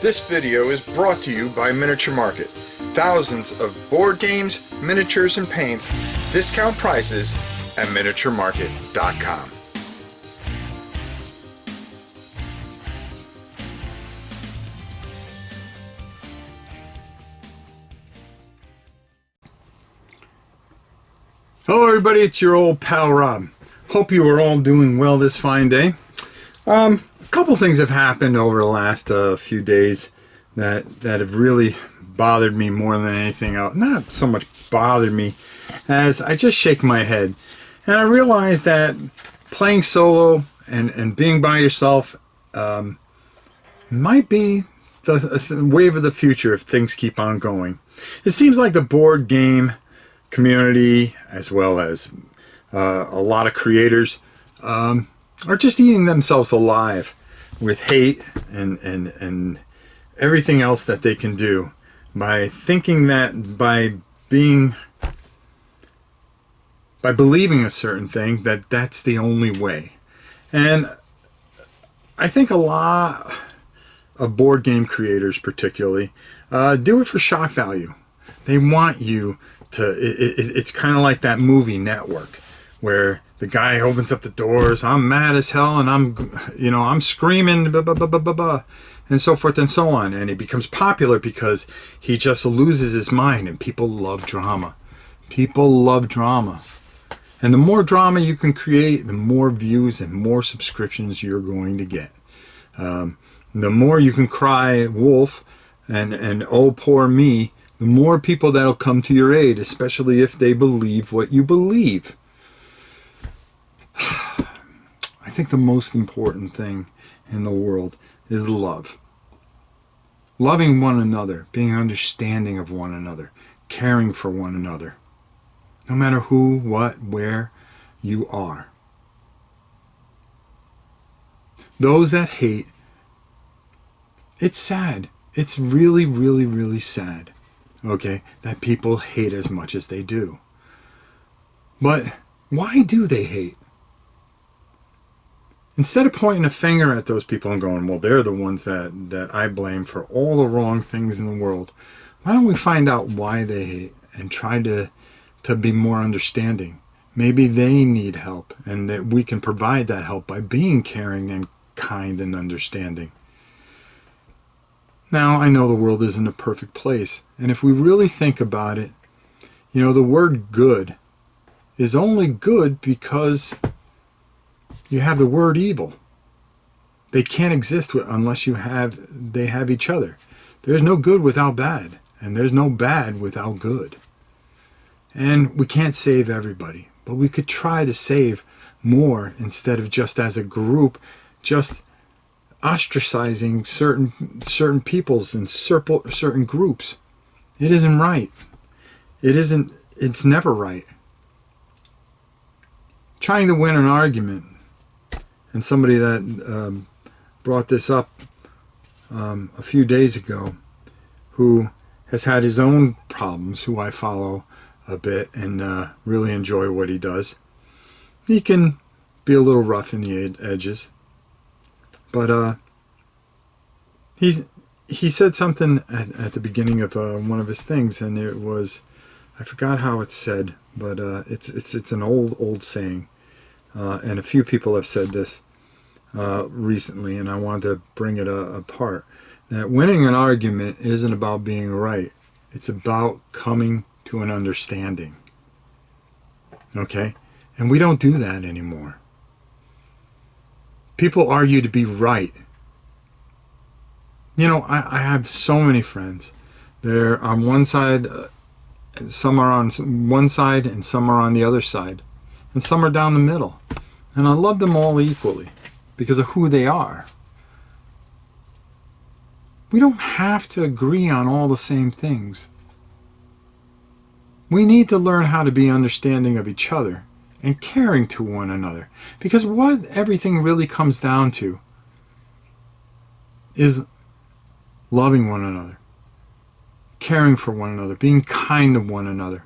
This video is brought to you by Miniature Market. Thousands of board games, miniatures, and paints, discount prices at miniaturemarket.com. Hello everybody, it's your old pal Rob. Hope you are all doing well this fine day. A couple things have happened over the last few days that have really bothered me more than anything else. Not so much bothered me as I just shake my head. And I realize that playing solo and being by yourself might be the wave of the future if things keep on going. It seems like the board game community, as well as a lot of creators, are just eating themselves alive with hate and everything else that they can do by thinking that by believing a certain thing that's the only way. And I think a lot of board game creators particularly do it for shock value. They want you to, it's kind of like that movie Network where the guy opens up the doors, I'm mad as hell, and I'm screaming, blah, blah, blah, blah, blah, blah, and so forth and so on. And he becomes popular because he just loses his mind, and people love drama. People love drama. And the more drama you can create, the more views and more subscriptions you're going to get. The more you can cry wolf and oh poor me, the more people that'll come to your aid, especially if they believe what you believe. I think the most important thing in the world is love. Loving one another, being understanding of one another, caring for one another. No matter who, what, where you are. Those that hate, it's sad. It's really, really, really sad. Okay, that people hate as much as they do. But why do they hate? Instead of pointing a finger at those people and going, well, they're the ones that I blame for all the wrong things in the world, why don't we find out why they hate and try to be more understanding? Maybe they need help, and that we can provide that help by being caring and kind and understanding. Now, I know the world isn't a perfect place, and if we really think about it, the word good is only good because you have the word evil. They can't exist unless they have each other. There's no good without bad, and there's no bad without good. And we can't save everybody, but we could try to save more instead of just as a group, just ostracizing certain peoples and certain groups. It isn't right. It's never right. Trying to win an argument, and somebody that brought this up a few days ago, who has had his own problems, who I follow a bit and really enjoy what he does. He can be a little rough in the edges. But he said something at the beginning of one of his things, and it was, I forgot how it's said, but it's an old saying, and a few people have said this recently, and I wanted to bring it apart. That winning an argument isn't about being right; it's about coming to an understanding. Okay, and we don't do that anymore. People argue to be right. I have so many friends. They're on one side, some are on one side, and some are on the other side. And some are down the middle. And I love them all equally because of who they are. We don't have to agree on all the same things. We need to learn how to be understanding of each other and caring to one another. Because what everything really comes down to is loving one another, caring for one another, being kind to one another,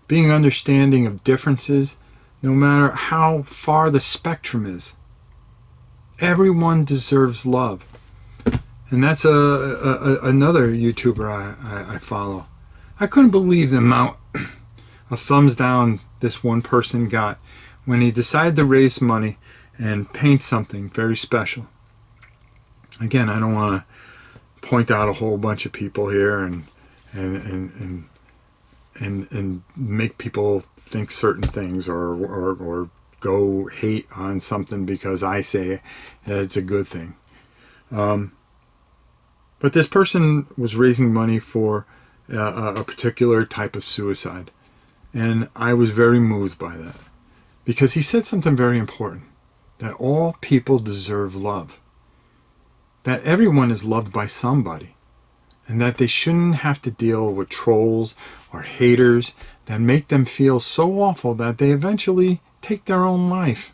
being understanding of differences, no matter how far the spectrum is. Everyone deserves love. And that's another YouTuber I follow. I couldn't believe the amount of thumbs down this one person got when he decided to raise money and paint something very special. Again, I don't want to point out a whole bunch of people here and make people think certain things or go hate on something because I say that it's a good thing. But this person was raising money for a particular type of suicide. And I was very moved by that. Because he said something very important. That all people deserve love. That everyone is loved by somebody. And that they shouldn't have to deal with trolls or haters that make them feel so awful that they eventually take their own life.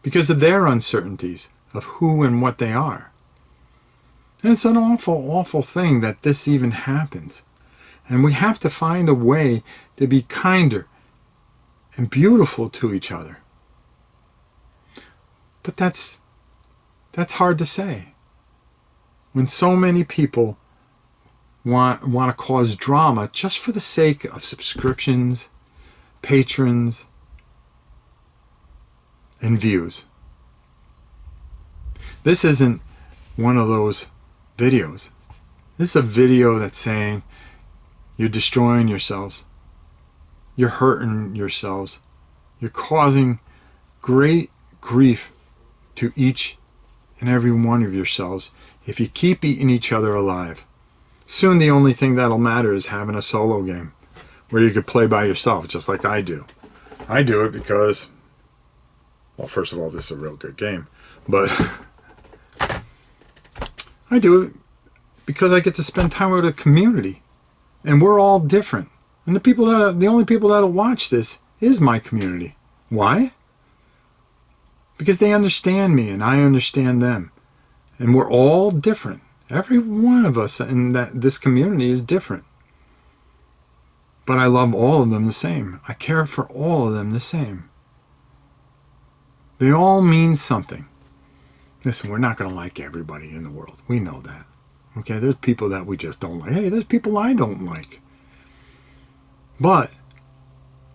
Because of their uncertainties of who and what they are. And it's an awful, awful thing that this even happens. And we have to find a way to be kinder and beautiful to each other. But that's hard to say. When so many people want to cause drama just for the sake of subscriptions, patrons, and views. This isn't one of those videos. This is a video that's saying you're destroying yourselves. You're hurting yourselves. You're causing great grief to each and every one of yourselves if you keep eating each other alive. Soon the only thing that'll matter is having a solo game where you could play by yourself just like I do. I do it because, well, first of all, this is a real good game, but I do it because I get to spend time with a community, and we're all different. And the only people that'll watch this is my community. Why? Because they understand me and I understand them, and we're all different. Every one of us in this community is different. But I love all of them the same. I care for all of them the same. They all mean something. Listen, we're not going to like everybody in the world. We know that. Okay, there's people that we just don't like. Hey, there's people I don't like. But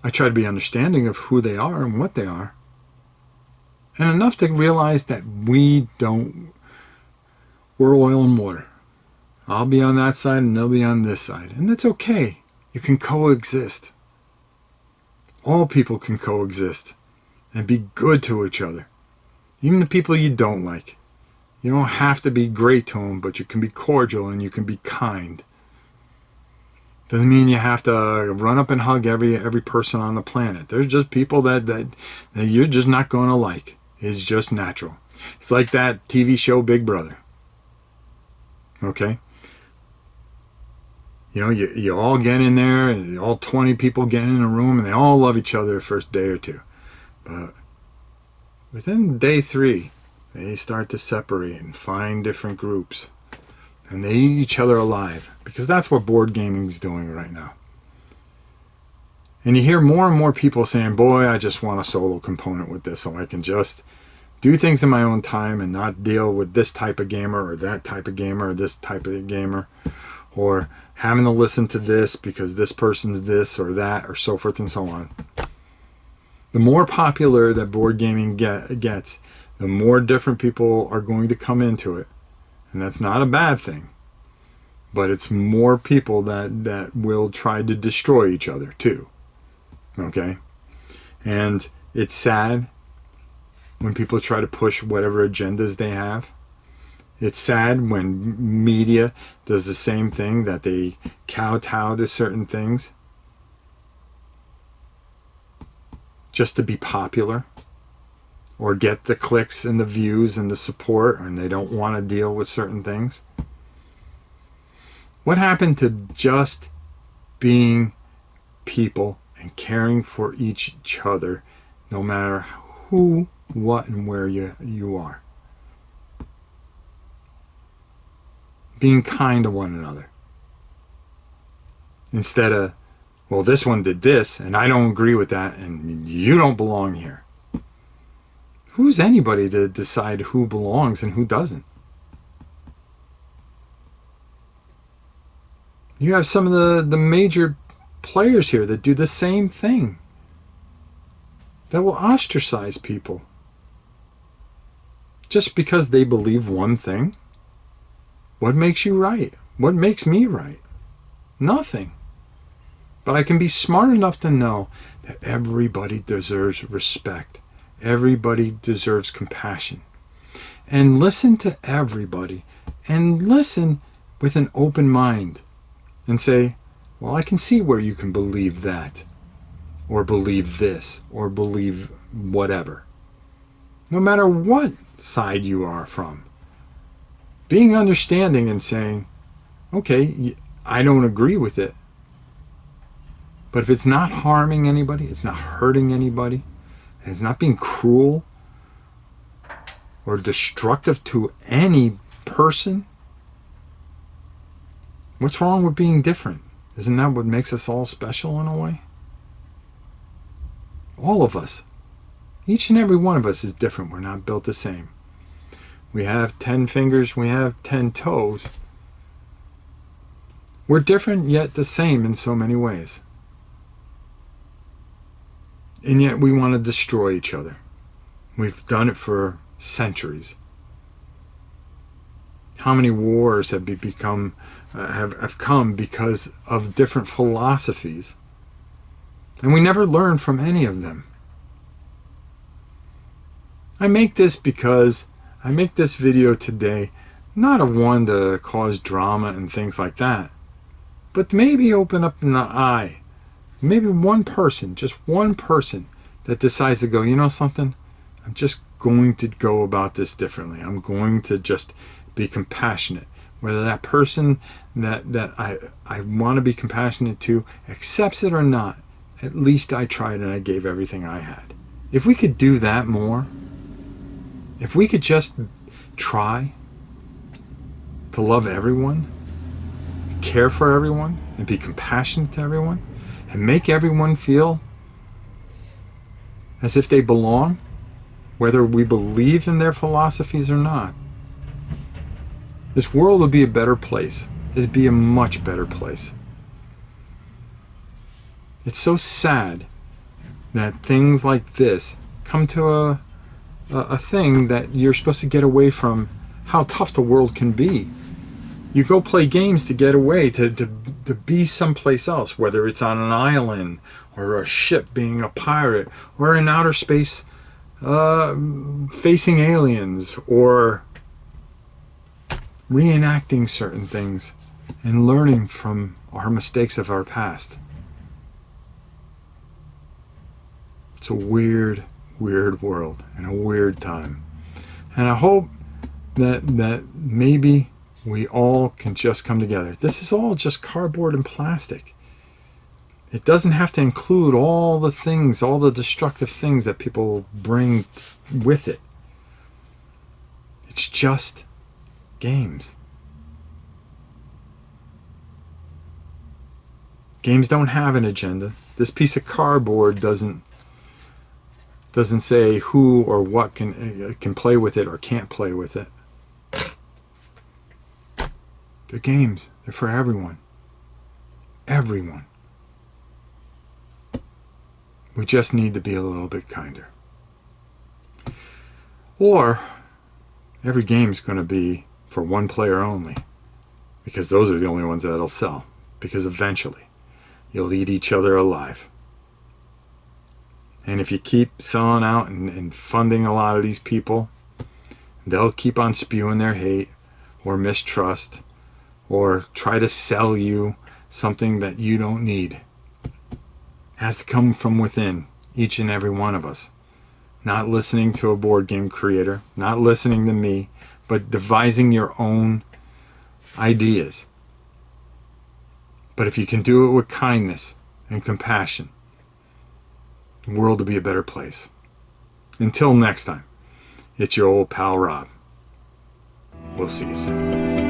I try to be understanding of who they are and what they are. And enough to realize that we're oil and water. I'll be on that side and they'll be on this side. And that's okay. You can coexist. All people can coexist and be good to each other. Even the people you don't like. You don't have to be great to them, but you can be cordial and you can be kind. Doesn't mean you have to run up and hug every person on the planet. There's just people that you're just not going to like. It's just natural. It's like that TV show Big Brother. Okay? You know, you all get in there, and all 20 people get in a room, and they all love each other the first day or two. But within day 3, they start to separate and find different groups. And they eat each other alive. Because that's what board gaming is doing right now. And you hear more and more people saying, boy, I just want a solo component with this so I can just do things in my own time and not deal with this type of gamer or that type of gamer or this type of gamer. Or having to listen to this because this person's this or that or so forth and so on. The more popular that board gaming gets, the more different people are going to come into it. And that's not a bad thing. But it's more people that will try to destroy each other too. Okay? And it's sad when people try to push whatever agendas they have. It's sad when media does the same thing, that they kowtow to certain things just to be popular or get the clicks and the views and the support, and they don't want to deal with certain things. What happened to just being people and caring for each other, no matter who, what, and where you are? Being kind to one another. Instead of, well, this one did this, and I don't agree with that, and you don't belong here. Who's anybody to decide who belongs and who doesn't? You have some of the major players here that do the same thing, that will ostracize people just because they believe one thing. What makes you right? What makes me right? Nothing. But I can be smart enough to know that everybody deserves respect. Everybody deserves compassion. And listen to everybody. And listen with an open mind. And say, well, I can see where you can believe that. Or believe this. Or believe whatever. No matter what side you are from. Being understanding and saying, okay, I don't agree with it. But if it's not harming anybody, it's not hurting anybody, and it's not being cruel or destructive to any person, what's wrong with being different? Isn't that what makes us all special in a way? All of us. Each and every one of us is different. We're not built the same. We have 10 fingers, we have 10 toes. We're different yet the same in so many ways. And yet we want to destroy each other. We've done it for centuries. How many wars have have come because of different philosophies? And we never learn from any of them. I make this video today, not a one to cause drama and things like that, but maybe open up an eye. Maybe one person, just one person, that decides to go, you know something? I'm just going to go about this differently. I'm going to just be compassionate. Whether that person that I want to be compassionate to accepts it or not, at least I tried and I gave everything I had. If we could do that more, if we could just try to love everyone, care for everyone, and be compassionate to everyone, and make everyone feel as if they belong, whether we believe in their philosophies or not, this world would be a better place. It'd be a much better place. It's so sad that things like this come to a thing that you're supposed to get away from how tough the world can be. You go play games to get away, to be someplace else, whether it's on an island, or a ship being a pirate, or in outer space facing aliens, or reenacting certain things and learning from our mistakes of our past. It's a weird, weird world and a weird time. And I hope that maybe we all can just come together. This is all just cardboard and plastic. It doesn't have to include all the things, all the destructive things that people bring with it. It's just games. Games don't have an agenda. This piece of cardboard doesn't say who or what can play with it or can't play with it. They're games. They're for everyone. Everyone. We just need to be a little bit kinder. Or every game's going to be for one player only, because those are the only ones that'll sell, because eventually you'll eat each other alive. And if you keep selling out and funding a lot of these people, they'll keep on spewing their hate or mistrust or try to sell you something that you don't need. It has to come from within, each and every one of us. Not listening to a board game creator, not listening to me, but devising your own ideas. But if you can do it with kindness and compassion, the world will be a better place. Until next time, it's your old pal Rob. We'll see you soon.